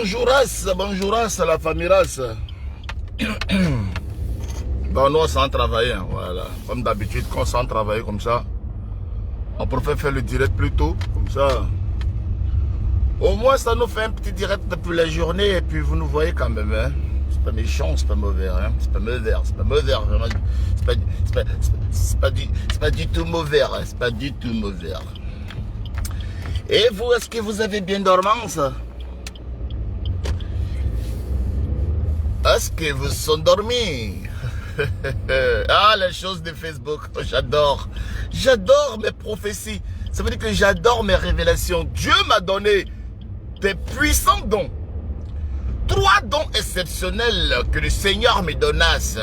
Bonjour à la famille race. Bon, nous, on s'en travaille, hein, voilà. Comme d'habitude, quand on s'en travaille comme ça, on préfère faire le direct plus tôt, comme ça. Au moins, ça nous fait un petit direct depuis la journée, et puis vous nous voyez quand même, hein. C'est pas méchant, c'est pas mauvais, hein. C'est pas mauvais, vraiment. C'est pas du tout mauvais, hein. C'est pas du tout mauvais. Et vous, est-ce que vous avez bien dormi, ça? Est-ce que vous sont dormis? Ah, les choses de Facebook, oh, j'adore. J'adore mes prophéties. Ça veut dire que j'adore mes révélations. Dieu m'a donné des puissants dons. 3 dons exceptionnels que le Seigneur me donnasse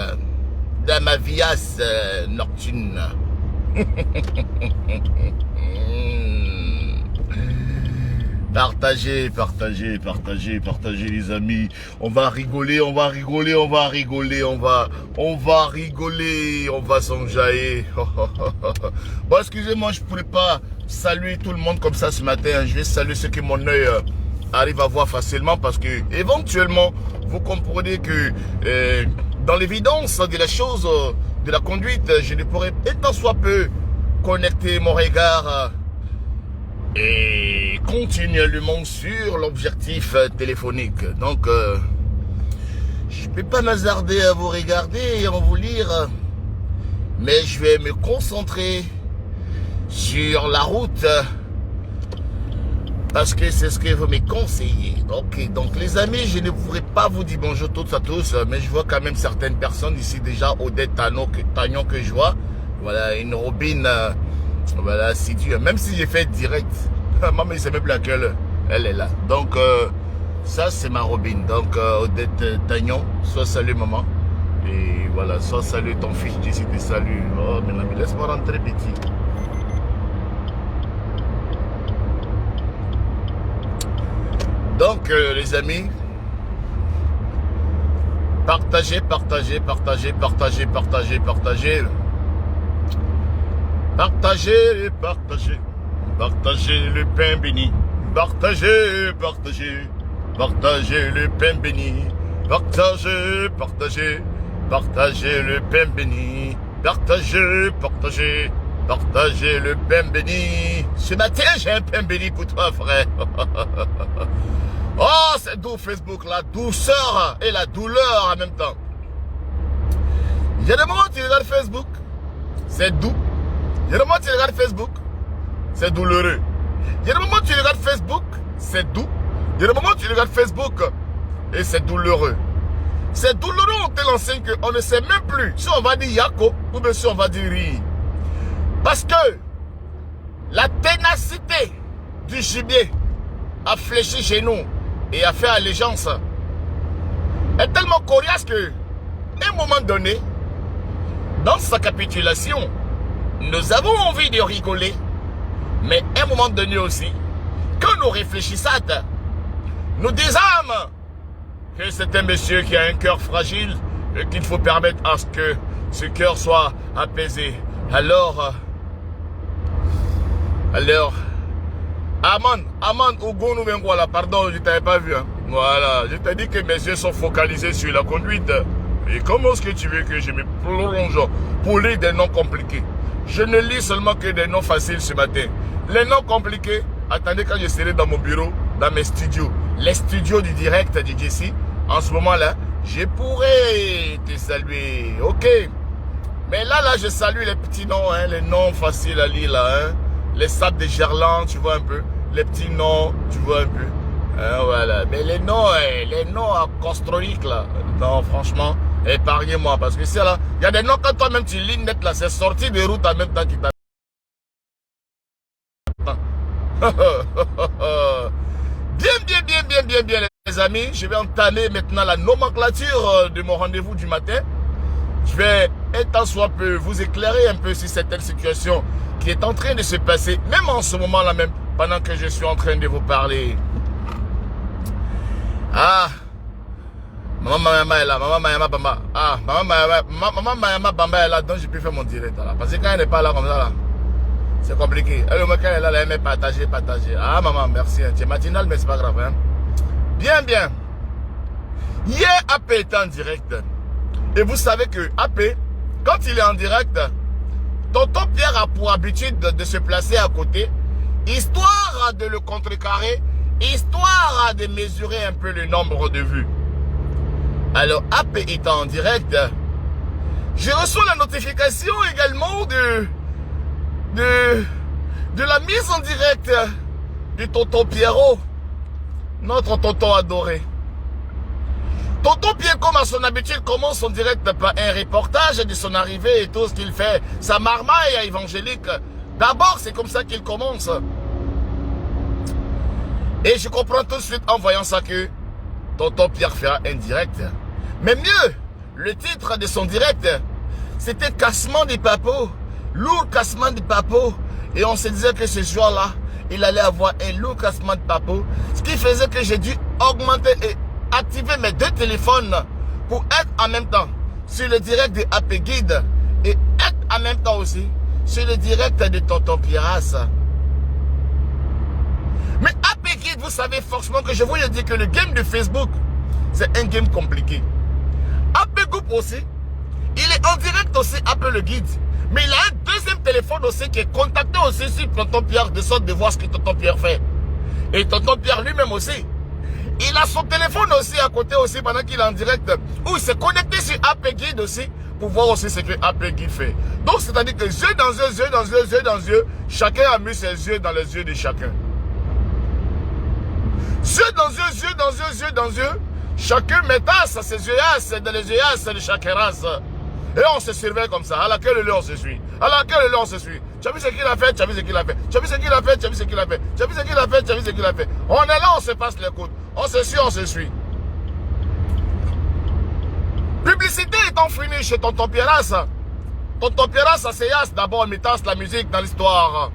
dans ma viasse nocturne. Partagez les amis. On va rigoler, on va s'enjailler. Bon, excusez-moi, je ne pourrais pas saluer tout le monde comme ça ce matin. Je vais saluer ceux que mon œil arrive à voir facilement parce que éventuellement, vous comprenez que dans l'évidence de la chose, de la conduite, je ne pourrais tant soit peu connecter mon regard et continuellement sur l'objectif téléphonique. Donc, je ne peux pas m'hasarder à vous regarder et à vous lire, mais je vais me concentrer sur la route parce que c'est ce que vous me conseillez. Donc les amis, je ne pourrais pas vous dire bonjour toutes à tous, mais je vois quand même certaines personnes ici déjà. Odette Tagnon que je vois, voilà, une Robine. Voilà, si Dieu, même si j'ai fait direct, maman il sait même plus laquelle elle est là. Donc ça c'est ma Robine. Donc Odette Tagnon, soit salut maman. Et voilà, soit salut ton fils, d'ici te salue. Oh mon ami, laisse-moi rentrer petit. Donc les amis, partagez. Partagez le pain béni. Partagez le pain béni. Partagez le pain béni. Partagez le pain béni. Ce matin, j'ai un pain béni pour toi, frère. Oh, c'est doux Facebook, la douceur et la douleur en même temps. Il y a des moments où tu regardes Facebook, c'est doux. Il y a des moments où tu regardes Facebook, c'est douloureux. Il y a des moments où tu regardes Facebook, c'est doux. Il y a des moments où tu regardes Facebook et c'est douloureux. C'est douloureux en telle enseigne qu'on ne sait même plus si on va dire Yako ou bien si on va dire Ri. Parce que la ténacité du gibier a fléchi chez nous et a fait allégeance est tellement coriace que, à un moment donné, dans sa capitulation, nous avons envie de rigoler, mais à un moment donné aussi, quand nous réfléchissons, nous disons que c'est un monsieur qui a un cœur fragile et qu'il faut permettre à ce que ce cœur soit apaisé. Alors, Aman, Ougonou Bengola, pardon, je ne t'avais pas vu. Hein. Voilà, je t'ai dit que mes yeux sont focalisés sur la conduite. Et comment est-ce que tu veux que je me prolonge pour lire des noms compliqués? Je ne lis seulement que des noms faciles ce matin. Les noms compliqués, attendez quand je serai dans mon bureau, dans mes studios, les studios du direct du JC, en ce moment-là, je pourrais te saluer, ok. Mais là, je salue les petits noms, hein, les noms faciles à lire là, hein. Les sables de Gerland, tu vois un peu. Les petits noms, tu vois un peu. Hein, voilà. Mais les noms construiques là, non, franchement, épargnez-moi. Parce que c'est là, il y a des noms quand toi-même tu lis net là, c'est sorti de route en même temps qu'il t'attend. Bien, les amis. Je vais entamer maintenant la nomenclature de mon rendez-vous du matin. Je vais, étant soit peu, vous éclairer un peu sur certaines situations qui est en train de se passer, même en ce moment-là même, pendant que je suis en train de vous parler. Ah, Maman Mayama est là, Maman Mayama Bamba. Ah, Maman Mayama Bamba est là, donc j'ai pu faire mon direct là. Parce que quand elle n'est pas là comme ça là, c'est compliqué. Elle, quand elle est là, elle aime partager. Ah maman, merci. Tu es matinale, mais c'est pas grave. Hein. Bien, bien. Hier, AP était en direct. Et vous savez que AP, quand il est en direct, tonton Pierre a pour habitude de se placer à côté, histoire de le contrecarrer, histoire de mesurer un peu le nombre de vues. Alors, AP étant en direct, je reçois la notification également de la mise en direct du tonton Pierrot, notre tonton adoré. Tonton Pierre, comme à son habitude, commence son direct par un reportage de son arrivée et tout ce qu'il fait, sa marmaille évangélique. D'abord, c'est comme ça qu'il commence. Et je comprends tout de suite en voyant ça que tonton Pierre fera un direct. Mais mieux, le titre de son direct, c'était Cassement des papeaux. Lourd cassement des papeaux. Et on se disait que ce jour-là, il allait avoir un lourd cassement de papeaux. Ce qui faisait que j'ai dû augmenter et activer mes deux téléphones pour être en même temps sur le direct de AP Guide et être en même temps aussi sur le direct de tonton Pierras. Mais AP Guide, vous savez forcément que je vous ai dit que le game de Facebook, c'est un game compliqué. AP Group aussi, il est en direct aussi, AP le guide. Mais il a un deuxième téléphone aussi qui est contacté aussi sur tonton Pierre, de sorte de voir ce que tonton Pierre fait. Et tonton Pierre lui-même aussi. Il a son téléphone aussi à côté aussi pendant qu'il est en direct, où il s'est connecté sur AP Guide aussi pour voir aussi ce que AP Guide fait. Donc c'est-à-dire que yeux dans yeux, yeux dans yeux, yeux dans yeux, chacun a mis ses yeux dans les yeux de chacun. Yeux dans yeux, yeux dans yeux, yeux dans yeux, chacun mettasse ses yeux dans les yeux de chaque race. Et on se surveille comme ça. À laquelle lieu on se suit. À laquelle lieu on se suit. Tu as vu ce qu'il a fait, tu as vu ce qu'il a fait. Tu as vu ce qu'il a fait, tu as vu ce qu'il a fait. Tu as vu ce qu'il a fait, tu as vu ce qu'il a fait. On est là, on se passe les coudes. On se suit, on se suit. Publicité étant finie chez tonton Pierras. Tonton Pierras s'asseyas d'abord, mettant la musique dans l'histoire.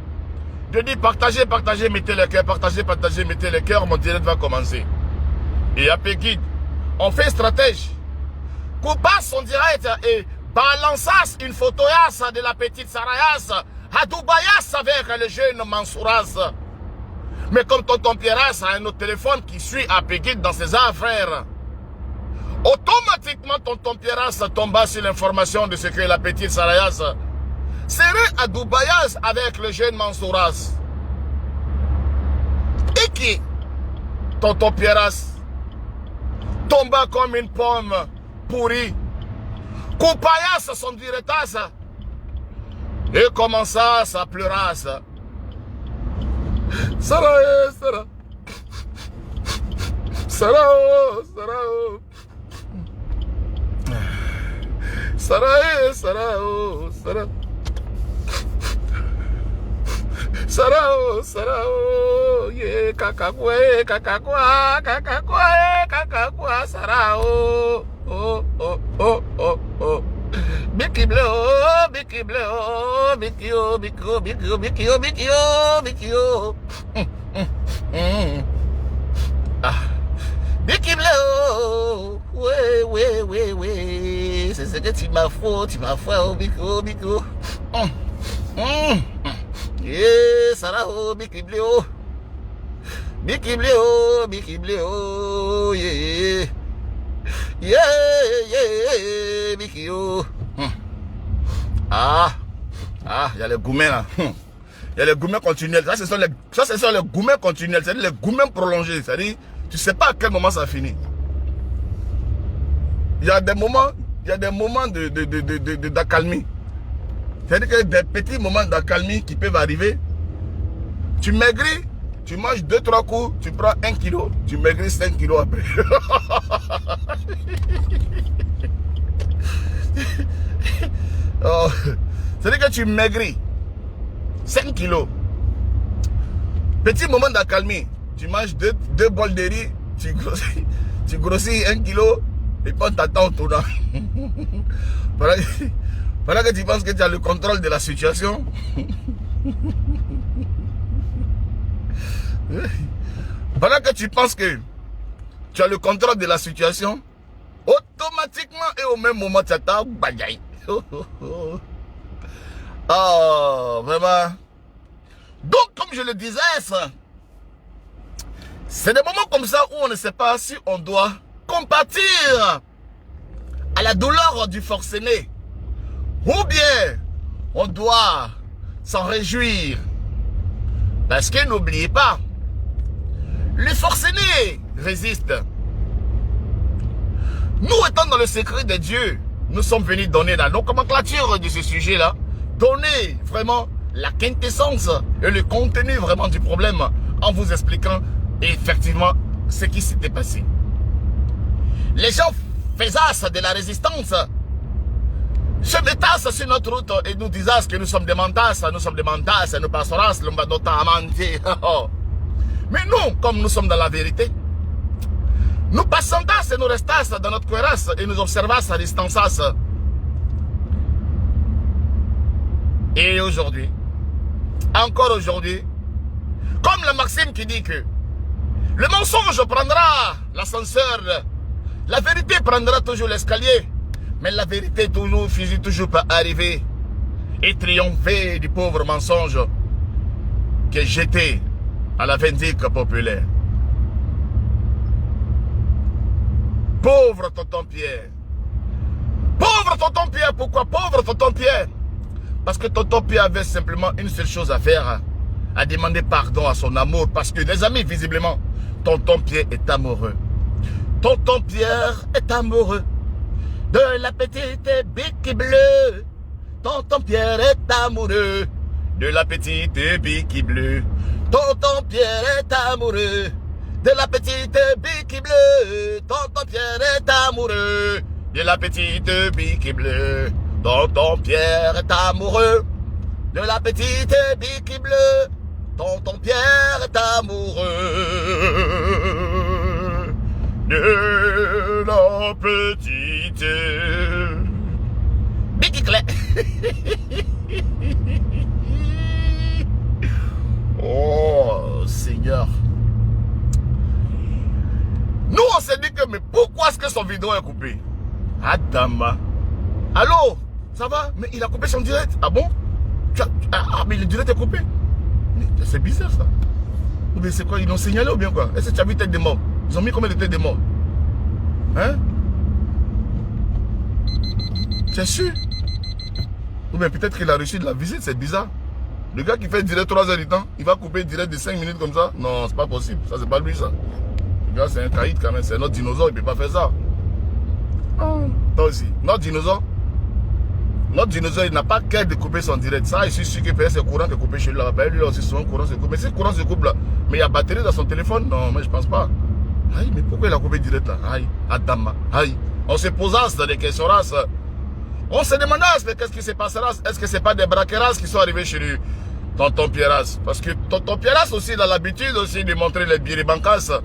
Je dis partagez, partagez, mettez les cœurs. Partagez, partagez, mettez les cœurs. Mon direct va commencer. Et AP Guide, on fait stratège. Coupa son direct et balançasse une photo de la petite Sarayas à Dubaïas avec le jeune Mansouras. Mais comme tonton Pierras a un autre téléphone qui suit AP Guide dans ses affaires, automatiquement tonton Pierras tomba sur l'information de ce que la petite Sarayas serait à Dubaïas avec le jeune Mansouras. Et qui, tonton Pierras, tomba comme une pomme pourrie. Coupaillasse son directeur et commença à pleurer. Sarah, Sarah. Sarah, Sarah. Sarah, Sarah, Sarah. Sarah, Sarah, yeah, kakakwa, kakakwa, kakakwa, kakakwa, Sarah, oh, oh, oh, oh, oh, oh. Bicky Blue, Bicky Blue, Bicky, oh, Bicky, oh, Bicky, oh, Bicky, oh, Bicky, oh, Bicky, oh. Ah. Bicky Blue, ouais, ouais, ouais, ouais. C'est ce que tu m'as fait, oh, Bicky, oh, Bicky, oh. Yeah, Sarah, oh, Bicky Blue, oh. Bicky Blue, oh, Bicky Blue, oh, yeah. Yeah, yeah, Bicky, oh. Ah, il y a les gourmets là. Il y a les gourmets continuels. Ça, ce sont les gourmets continuels. C'est-à-dire les gourmets prolongés. C'est-à-dire, tu ne sais pas à quel moment ça finit. Il y a des moments d'accalmie. C'est-à-dire que des petits moments d'accalmie qui peuvent arriver. Tu maigris, tu manges 2-3 coups, tu prends 1 kilo, tu maigris 5 kilos après. Oh, c'est-à-dire que tu maigris 5 kilos. Petit moment d'accalmie, tu manges 2 bols de riz, tu grossis 1 kilo et puis on t'attend au tournant. Voilà que tu penses que tu as le contrôle de la situation. Pendant que tu penses que tu as le contrôle de la situation, automatiquement et au même moment, tu attends. Oh, vraiment. Donc, comme je le disais, C'est des moments comme ça où on ne sait pas si on doit compatir à la douleur du forcené ou bien on doit s'en réjouir. Parce que n'oubliez pas, les forcenés résistent. Nous étant dans le secret de Dieu, nous sommes venus donner la nomenclature de ce sujet-là, donner vraiment la quintessence et le contenu vraiment du problème en vous expliquant effectivement ce qui s'était passé. Les gens faisaient de la résistance, se mettassent sur notre route et nous disaient que nous sommes des mentasses, nous passerons notre temps à mentir. Mais nous, comme nous sommes dans la vérité, nous passons et nous restons dans notre cuirasse et nous observons à distance. Et aujourd'hui, encore aujourd'hui, comme la maxime qui dit que le mensonge prendra l'ascenseur, la vérité prendra toujours l'escalier, mais la vérité finit toujours par arriver et triompher du pauvre mensonge qui est jeté à la vindicte populaire. Pauvre tonton Pierre. Pauvre tonton Pierre, pourquoi pauvre tonton Pierre? Parce que tonton Pierre avait simplement une seule chose à faire, à demander pardon à son amour. Parce que les amis, visiblement, tonton Pierre est amoureux. Tonton Pierre est amoureux de la petite bique bleue. Tonton Pierre est amoureux de la petite bique bleue. Tonton Pierre est amoureux de la petite bique bleue. Tonton Pierre est amoureux de la petite bique bleue. Tonton Pierre est amoureux de la petite bique bleue. Tonton Pierre est amoureux de la petite bique bleue. Oh Seigneur. Nous on s'est dit que mais pourquoi est-ce que son vidéo est coupé? Adama. Allô? Ça va? Mais il a coupé son direct. Ah bon? Mais le direct est coupé. C'est bizarre ça. Ou bien c'est quoi? Ils l'ont signalé ou bien quoi? Est-ce que tu as vu tête de mort? Ils ont mis combien de têtes de mort? Hein? C'est sûr? Ou bien peut-être qu'il a reçu de la visite, c'est bizarre. Le gars qui fait direct 3 heures du temps, il va couper direct de 5 minutes comme ça? Non, c'est pas possible. Ça, c'est pas lui ça. Le gars, c'est un caïd quand même. C'est notre dinosaure, il peut pas faire ça. Oh. Toi aussi. Notre dinosaure, il n'a pas qu'à de couper son direct. Ça, je suis sûr que c'est le courant qui est coupé chez lui là-bas. Lui aussi, son courant se coupe. Mais si le courant se coupe là, mais il y a batterie dans son téléphone? Non, mais je pense pas. Aïe, mais pourquoi il a coupé direct là? Aïe, Adama. Aïe. On se posait dans des questions là. On se demandait, mais qu'est-ce qui se passera? Est-ce que c'est pas des braqueras qui sont arrivés chez lui? Tonton Pierras. Parce que tonton Pierras aussi, il a l'habitude aussi de montrer les biribancas.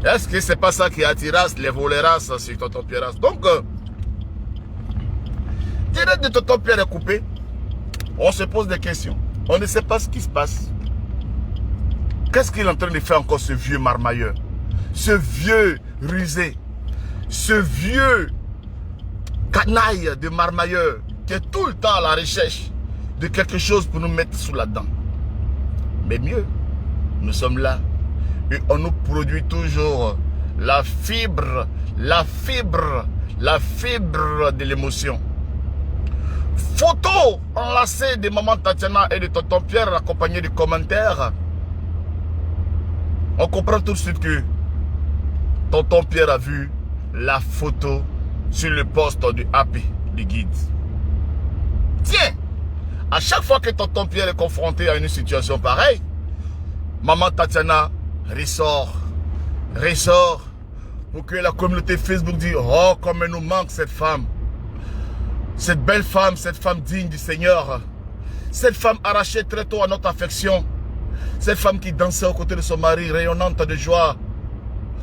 Est-ce que c'est pas ça qui attira les voleras sur tonton Pierras? Donc, direct de tonton Pierre est coupé. On se pose des questions. On ne sait pas ce qui se passe. Qu'est-ce qu'il est en train de faire encore, ce vieux marmailleur? Ce vieux rusé? Ce vieux canaille de marmailleur qui est tout le temps à la recherche de quelque chose pour nous mettre sous la dent. Mais mieux, nous sommes là et on nous produit toujours la fibre de l'émotion. Photo enlacée de maman Tatiana et de tonton Pierre accompagnée de commentaires. On comprend tout de suite que tonton Pierre a vu la photo sur le poste du Happy, du guide. Tiens, à chaque fois que tonton Pierre est confronté à une situation pareille, maman Tatiana ressort pour que la communauté Facebook dise: oh, comme elle nous manque cette femme. Cette belle femme, cette femme digne du Seigneur. Cette femme arrachée très tôt à notre affection. Cette femme qui dansait aux côtés de son mari, rayonnante de joie.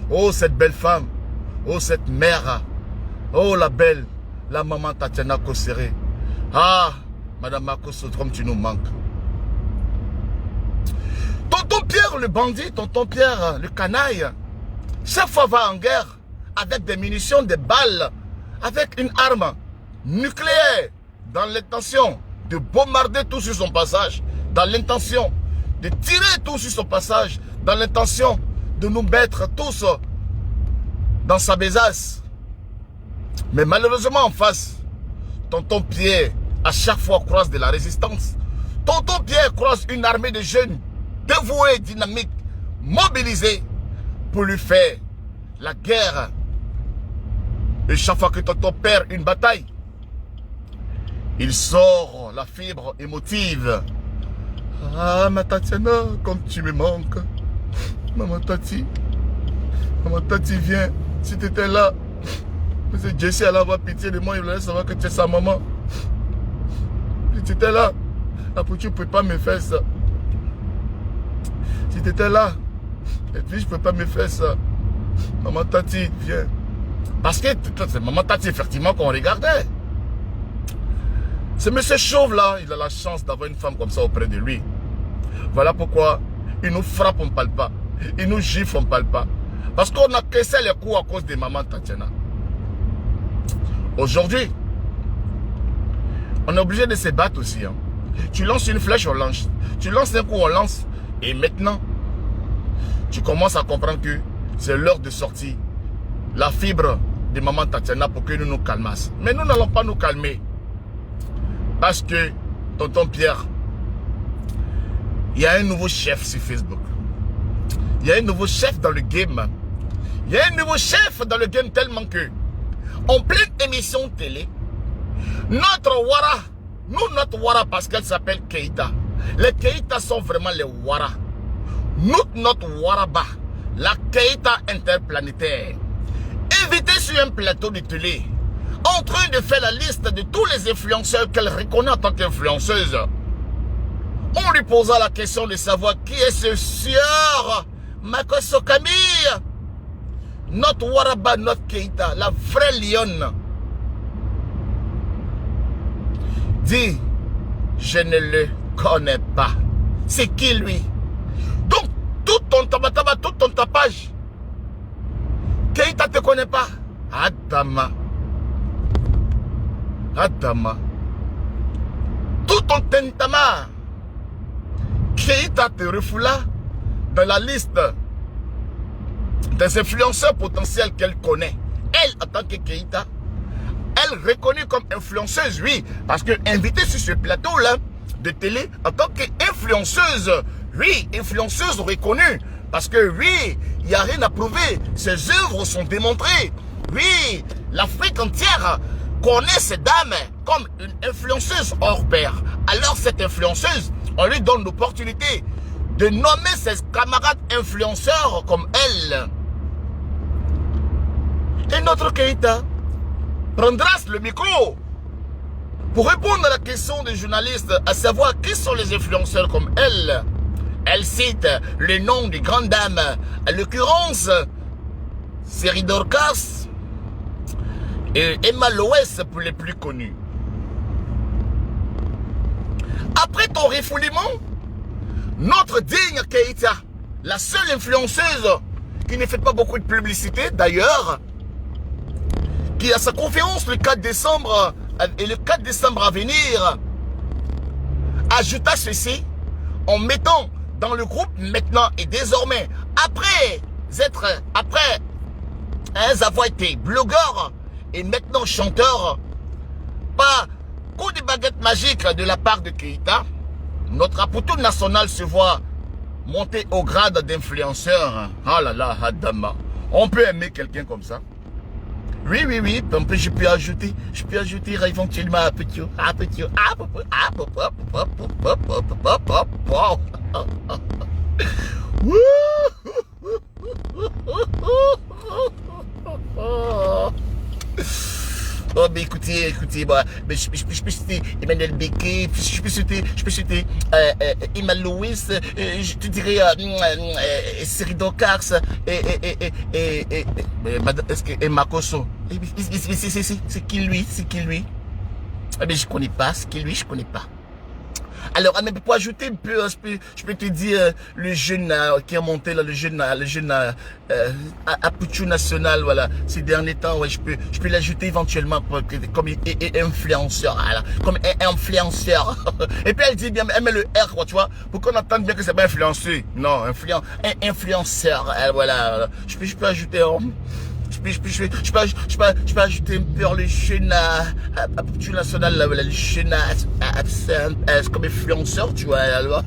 Oh, cette belle femme. Oh, cette mère. Oh, la belle. La maman Tatiana Kosséré. Ah, Madame Marcos, comme tu nous manques. Tonton Pierre, le bandit, tonton Pierre, le canaille, chaque fois va en guerre avec des munitions, des balles, avec une arme nucléaire, dans l'intention de bombarder tout sur son passage, dans l'intention de tirer tout sur son passage, dans l'intention de nous mettre tous dans sa besace. Mais malheureusement en face, tonton Pierre à chaque fois croise de la résistance. Tonton Pierre croise une armée de jeunes dévoués, dynamiques, mobilisés pour lui faire la guerre. Et chaque fois que tonton perd une bataille, il sort la fibre émotive. Ah, ma Tatiana, comme tu me manques. Maman Tati, viens. Si tu étais là, M. Jesse allait avoir pitié de moi, il voulait savoir que tu es sa maman. Si tu étais là, après tu ne peux pas me faire ça. Si tu étais là, et puis je ne peux pas me faire ça. Maman Tati, viens. Parce que c'est Maman Tati, effectivement, qu'on regardait. Ce monsieur chauve là, il a la chance d'avoir une femme comme ça auprès de lui. Voilà pourquoi il nous frappe, on ne parle pas. Il nous gifle, on ne parle pas. Parce qu'on a caissé les coups à cause de Maman Tatiana. Aujourd'hui, on est obligé de se battre aussi. Hein. Tu lances une flèche, on lance. Tu lances un coup, on lance. Et maintenant, tu commences à comprendre que c'est l'heure de sortir la fibre de Maman Tatiana pour que nous nous calmassions. Mais nous n'allons pas nous calmer. Parce que, tonton Pierre, il y a un nouveau chef sur Facebook. Il y a un nouveau chef dans le game. Il y a un nouveau chef dans le game tellement que, en pleine émission télé, notre Wara, parce qu'elle s'appelle Keïta. Les Keïta sont vraiment les Wara. Notre Waraba, la Keïta interplanétaire, invitée sur un plateau de télé, en train de faire la liste de tous les influenceurs qu'elle reconnaît en tant qu'influenceuse. On lui posa la question de savoir qui est ce sieur Makosso Camille. Notre Waraba, notre Keïta, la vraie lionne, dit, je ne le connais pas. C'est qui lui? Donc, tout ton tabataba, tout ton tapage, Keïta te connaît pas. Adama. Tout ton tentama, Keïta te refoula dans la liste des influenceurs potentiels qu'elle connaît. Elle, en tant que Keïta, elle reconnue comme influenceuse, oui, parce que invitée sur ce plateau-là de télé, en tant qu'influenceuse, oui, influenceuse reconnue, parce que oui, il n'y a rien à prouver, ses œuvres sont démontrées, oui, l'Afrique entière connaît cette dame comme une influenceuse hors pair. Alors cette influenceuse, on lui donne l'opportunité de nommer ses camarades influenceurs comme elle. Et notre Keïta prendra le micro pour répondre à la question des journalistes, à savoir qui sont les influenceurs comme elle. Elle cite le nom des grandes dames, à l'occurrence Seri Dorcas et Emma Loès pour les plus connus. Après ton refoulement, notre digne Keïta, la seule influenceuse qui ne fait pas beaucoup de publicité d'ailleurs, qui a sa conférence le 4 décembre et le 4 décembre à venir, ajouta ceci en mettant dans le groupe maintenant et désormais, après avoir été blogueur et maintenant chanteur, par coup de baguette magique de la part de Keïta, notre apôtre national se voit monter au grade d'influenceur. Ah là là, Adama. On peut aimer quelqu'un comme ça. Oui, je peux ajouter éventuellement un petit. Oh, mais écoutez, bah, mais je peux citer Emmanuel Becquet, je peux citer Emma Louis, je te dirais Seri Dorcas, est-ce que Makosso, c'est qui lui? Mais je connais pas, c'est qui lui, je connais pas. Alors, pour ajouter un peu, je peux te dire, le jeune qui a monté là, le jeune Apuchu National, voilà, ces derniers temps, ouais, je peux l'ajouter éventuellement comme influenceur, voilà, comme influenceur. Et puis elle dit bien, elle met le R, quoi, tu vois, pour qu'on entende bien que c'est pas influenceur, non, influenceur, voilà, je peux ajouter, je peux ajouter un peu le jeune Apuchu National, voilà, le jeune comme influenceur, tu vois, alors.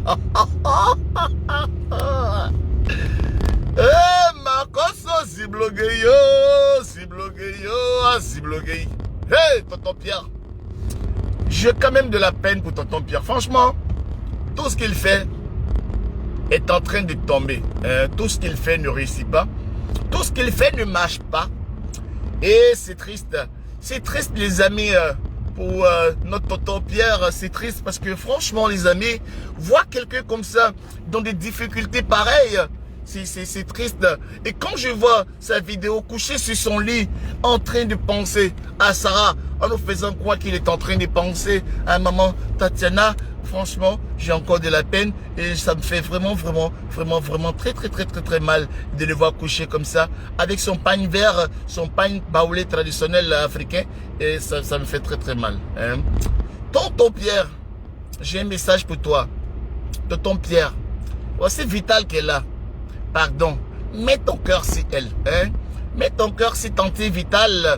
Makoso, si blogué yo, si blogué yo, si blogué. Hey, tonton Pierre. J'ai quand même de la peine pour tonton Pierre. Franchement, tout ce qu'il fait est en train de tomber. Tout ce qu'il fait ne réussit pas. Tout ce qu'il fait ne marche pas. Et c'est triste. C'est triste, les amis, pour notre tonton Pierre. C'est triste parce que franchement, les amis, voir quelqu'un comme ça, dans des difficultés pareilles, c'est triste. Et quand je vois sa vidéo couché sur son lit, en train de penser à Sarah, en nous faisant croire qu'il est en train de penser à maman Tatiana, franchement, j'ai encore de la peine et ça me fait vraiment très mal de le voir coucher comme ça, avec son pagne vert, son pagne baoulé traditionnel africain, et ça me fait très mal. Hein. Tonton Pierre, j'ai un message pour toi. Tonton Pierre, oh, c'est Vital qui est là. Pardon, mets ton cœur sur elle. Hein? Mets ton cœur sur tante Vital.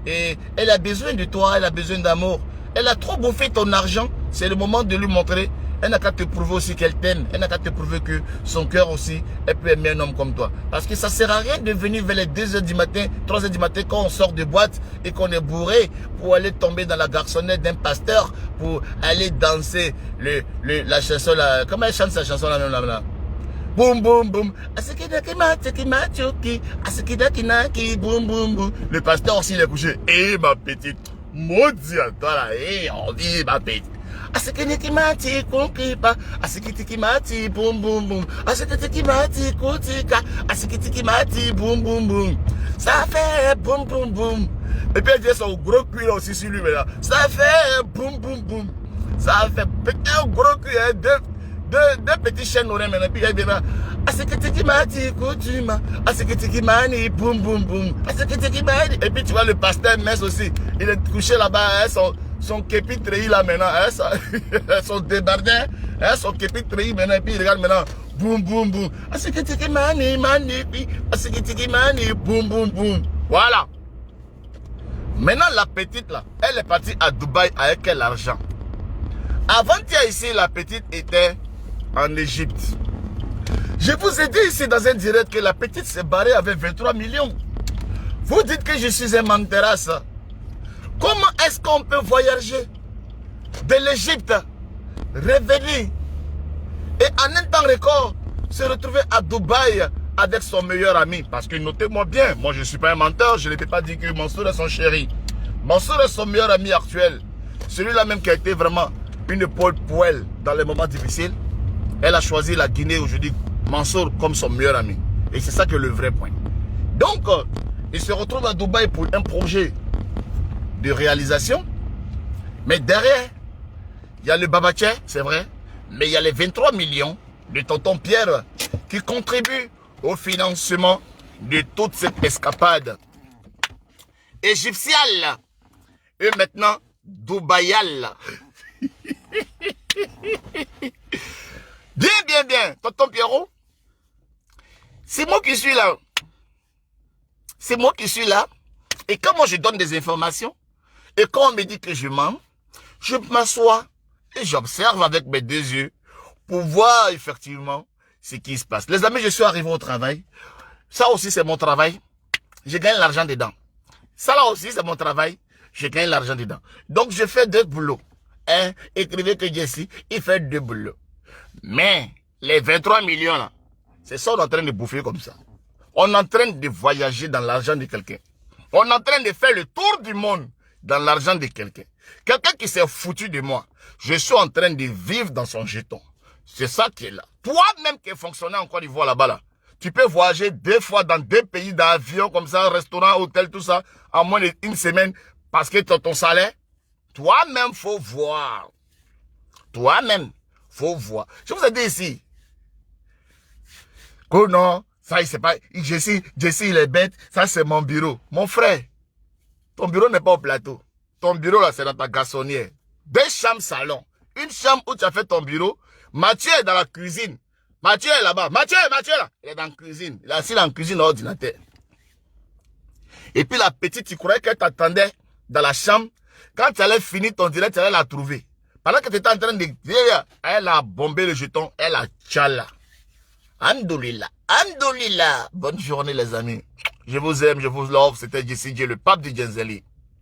Et elle a besoin de toi, elle a besoin d'amour. Elle a trop bouffé ton argent. C'est le moment de lui montrer. Elle n'a qu'à te prouver aussi qu'elle t'aime. Elle n'a qu'à te prouver que son cœur aussi, elle peut aimer un homme comme toi. Parce que ça ne sert à rien de venir vers les 2 h du matin, 3 h du matin, quand on sort de boîte et qu'on est bourré, pour aller tomber dans la garçonnette d'un pasteur, pour aller danser la chanson là. Comment elle chante sa chanson là même là? Boum boum boum. Le pasteur aussi il est couché. Eh ma petite, maudit à toi là, eh on dit ma petite. Asekiti konkipa, asekiti boum boum boum, asekiti kotika, asekiti boum boum boum. Ça fait boum boum boum. Et puis elle dit son gros cul là aussi sur lui mais là. Ça fait boum boum boum. Ça fait un gros cul, hein, deux petits chaînes oreilles maintenant, puis il y a boum boum boum. Et puis tu vois le pasteur Mess aussi, il est couché là-bas, hein, son képi treillis là maintenant, hein, son débardeur, hein, son képi treillis maintenant, et puis il regarde maintenant, boum boum boum. Boum boum boum. Voilà. Maintenant la petite là, elle est partie à Dubaï avec quel argent? Avant-hier ici, la petite était en Égypte. Je vous ai dit ici dans un direct que la petite s'est barrée avec 23 millions. Vous dites que je suis un menteras. Comment est-ce qu'on peut voyager de l'Égypte, revenir et en un temps record se retrouver à Dubaï avec son meilleur ami? Parce que notez-moi bien, moi je ne suis pas un menteur, je ne peux pas dire que Mansour est son chéri. Mansour est son meilleur ami actuel. Celui-là même qui a été vraiment une épaule pour elle dans les moments difficiles. Elle a choisi la Guinée aujourd'hui, Mansour comme son meilleur ami. Et c'est ça que le vrai point. Donc, il se retrouve à Dubaï pour un projet de réalisation. Mais derrière, il y a le Babaché, c'est vrai. Mais il y a les 23 millions de tonton Pierre qui contribuent au financement de toute cette escapade égyptiale. Et maintenant, Dubaïale. Bien, tonton Pierrot. C'est moi qui suis là. C'est moi qui suis là. Et quand moi je donne des informations, et quand on me dit que je mens, je m'assois et j'observe avec mes 2 yeux pour voir effectivement ce qui se passe. Les amis, je suis arrivé au travail. Ça aussi, c'est mon travail. Je gagne l'argent dedans. Ça là aussi, c'est mon travail. Je gagne l'argent dedans. Donc, je fais 2 boulots. Hein? Écrivez que Jesse, il fait 2 boulots. Mais, les 23 millions là, c'est ça qu'on est en train de bouffer comme ça. On est en train de voyager dans l'argent de quelqu'un. On est en train de faire le tour du monde dans l'argent de quelqu'un. Quelqu'un qui s'est foutu de moi. Je suis en train de vivre dans son jeton. C'est ça qui est là. Toi-même qui es fonctionnaire en Côte d'Ivoire là-bas là, tu peux voyager 2 fois dans 2 pays d'avion comme ça, restaurant, hôtel, tout ça, en moins d'1 semaine parce que tu as ton salaire. Toi-même, faut voir. Toi-même, faut voir. Je vous ai dit ici. Oh non, ça, c'est pas... Jessie, il est bête. Ça, c'est mon bureau. Mon frère, ton bureau n'est pas au plateau. Ton bureau, là, c'est dans ta garçonnière. 2 chambres salon. Une chambre où tu as fait ton bureau. Mathieu est dans la cuisine. Mathieu est là-bas. Mathieu, là. Il est dans la cuisine. Il est assis dans la cuisine à l'ordinateur. Et puis la petite, tu croyais qu'elle t'attendait dans la chambre. Quand tu allais finir ton direct, tu allais la trouver. Pendant que tu étais en train de dire, elle a bombé le jeton. Elle a tchala. Andolila. Andolila. Bonne journée, les amis. Je vous aime, je vous love. C'était Jessie J, le pape du Genzeli.